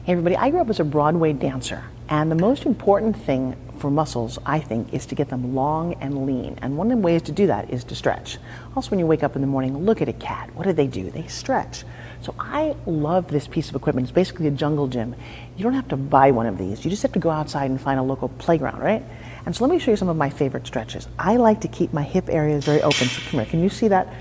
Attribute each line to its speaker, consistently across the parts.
Speaker 1: Hey everybody, I grew up as a Broadway dancer, and the most important thing for muscles, I think, is to get them long and lean. And one of the ways to do that is to stretch. Also, when you wake up in the morning, look at a cat. What do? They stretch. So I love this piece of equipment. It's basically a jungle gym. You don't have to buy one of these. You just have to go outside and find a local playground, right? And so let me show you some of my favorite stretches. I like to keep my hip areas very open. So come here, can you see that?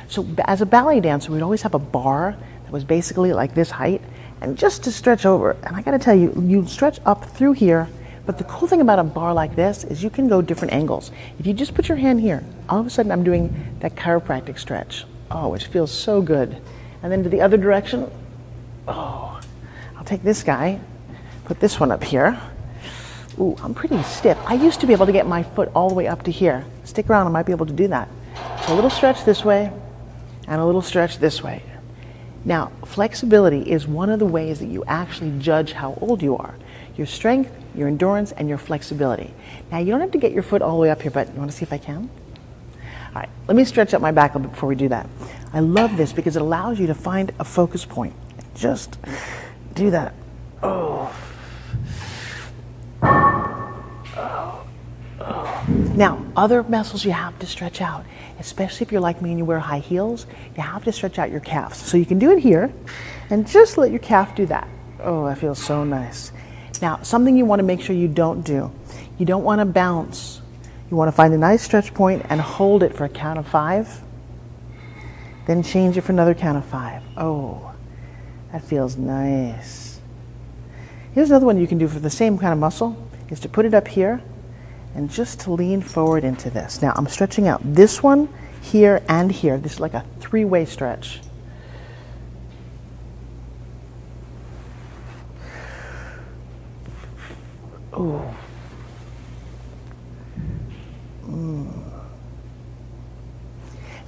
Speaker 1: So as a ballet dancer, we'd always have a bar that was basically like this height, and just to stretch over. And I gotta tell you, you stretch up through here, but the cool thing about a bar like this is you can go different angles. If you just put your hand here, all of a sudden I'm doing that chiropractic stretch. Oh, it feels so good. And then to the other direction, oh, I'll take this guy, put this one up here. Ooh, I'm pretty stiff. I used to be able to get my foot all the way up to here. Stick around, I might be able to do that. So a little stretch this way, and a little stretch this way. Now, flexibility is one of the ways that you actually judge how old you are. Your strength, your endurance, and your flexibility. Now, you don't have to get your foot all the way up here, but you want to see if I can? All right, let me stretch up my back a little bit before we do that. I love this because it allows you to find a focus point. Just do that. Oh. Oh. Oh. Now, other muscles you have to stretch out, especially if you're like me and you wear high heels, you have to stretch out your calves. So you can do it here and just let your calf do that. Oh, that feels so nice. Now, something you want to make sure you don't do. You don't want to bounce. You want to find a nice stretch point and hold it for a count of 5. Then change it for another count of 5. Oh, that feels nice. Here's another one you can do for the same kind of muscle, is to put it up here and just to lean forward into this. Now, I'm stretching out this one, here, and here. This is like a 3-way stretch. Ooh.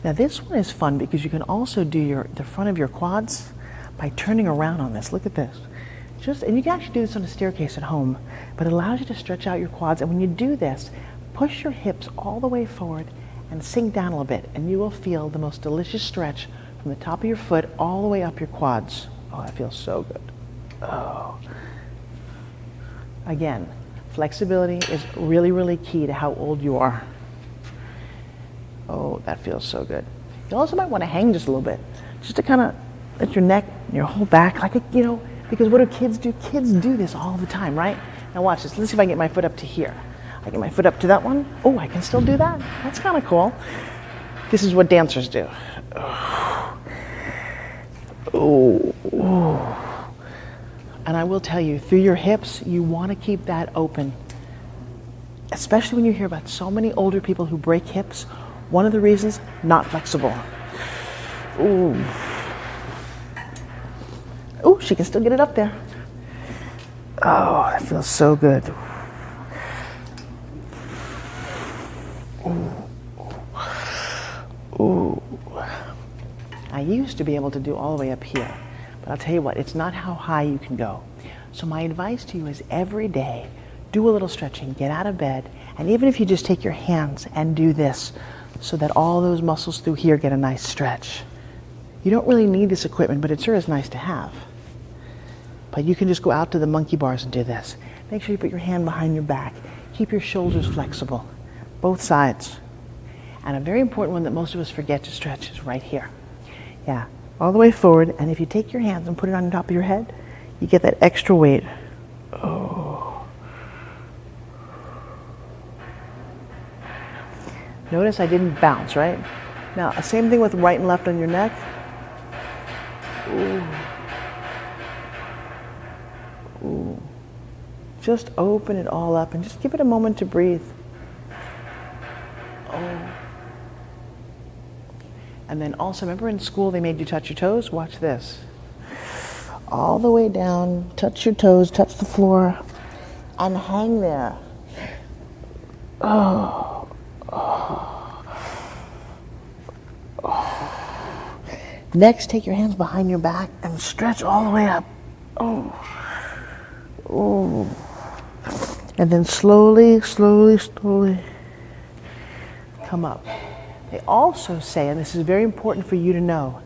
Speaker 1: Now this one is fun because you can also do the front of your quads by turning around on this. Look at this. And you can actually do this on a staircase at home, but it allows you to stretch out your quads. And when you do this, push your hips all the way forward and sink down a little bit, and you will feel the most delicious stretch from the top of your foot all the way up your quads. Oh, that feels so good. Oh. Again, flexibility is really, really key to how old you are. Oh, that feels so good. You also might want to hang just a little bit, just to kind of let your neck and your whole back, like, because what do kids do? Kids do this all the time, right? Now watch this. Let's see if I can get my foot up to here. I get my foot up to that one. Oh, I can still do that? That's kind of cool. This is what dancers do. Oh. Oh. And I will tell you, through your hips, you want to keep that open. Especially when you hear about so many older people who break hips. One of the reasons, not flexible. Ooh. Oh, she can still get it up there. Oh, that feels so good. Ooh. Ooh. I used to be able to do all the way up here, but I'll tell you what, it's not how high you can go. So my advice to you is every day, do a little stretching, get out of bed, and even if you just take your hands and do this, so that all those muscles through here get a nice stretch. You don't really need this equipment, but it sure is nice to have. But you can just go out to the monkey bars and do this. Make sure you put your hand behind your back. Keep your shoulders flexible, both sides. And a very important one that most of us forget to stretch is right here. Yeah, all the way forward, and if you take your hands and put it on the top of your head, you get that extra weight. Oh. Notice I didn't bounce, right? Now, same thing with right and left on your neck. Ooh. Ooh. Just open it all up and just give it a moment to breathe. Oh. And then also, remember in school they made you touch your toes? Watch this. All the way down, touch your toes, touch the floor, and hang there. Oh. Oh. Oh. Next, take your hands behind your back and stretch all the way up. Oh. Oh. And then slowly, slowly, slowly come up. They also say, and this is very important for you to know,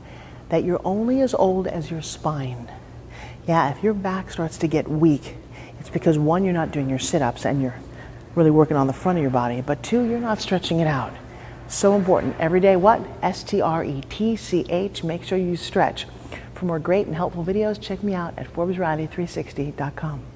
Speaker 1: that you're only as old as your spine. Yeah, if your back starts to get weak, it's because one, you're not doing your sit-ups and you're really working on the front of your body, but two, you're not stretching it out. So important. Every day, what? STRETCH. Make sure you stretch. For more great and helpful videos, check me out at ForbesRiley360.com.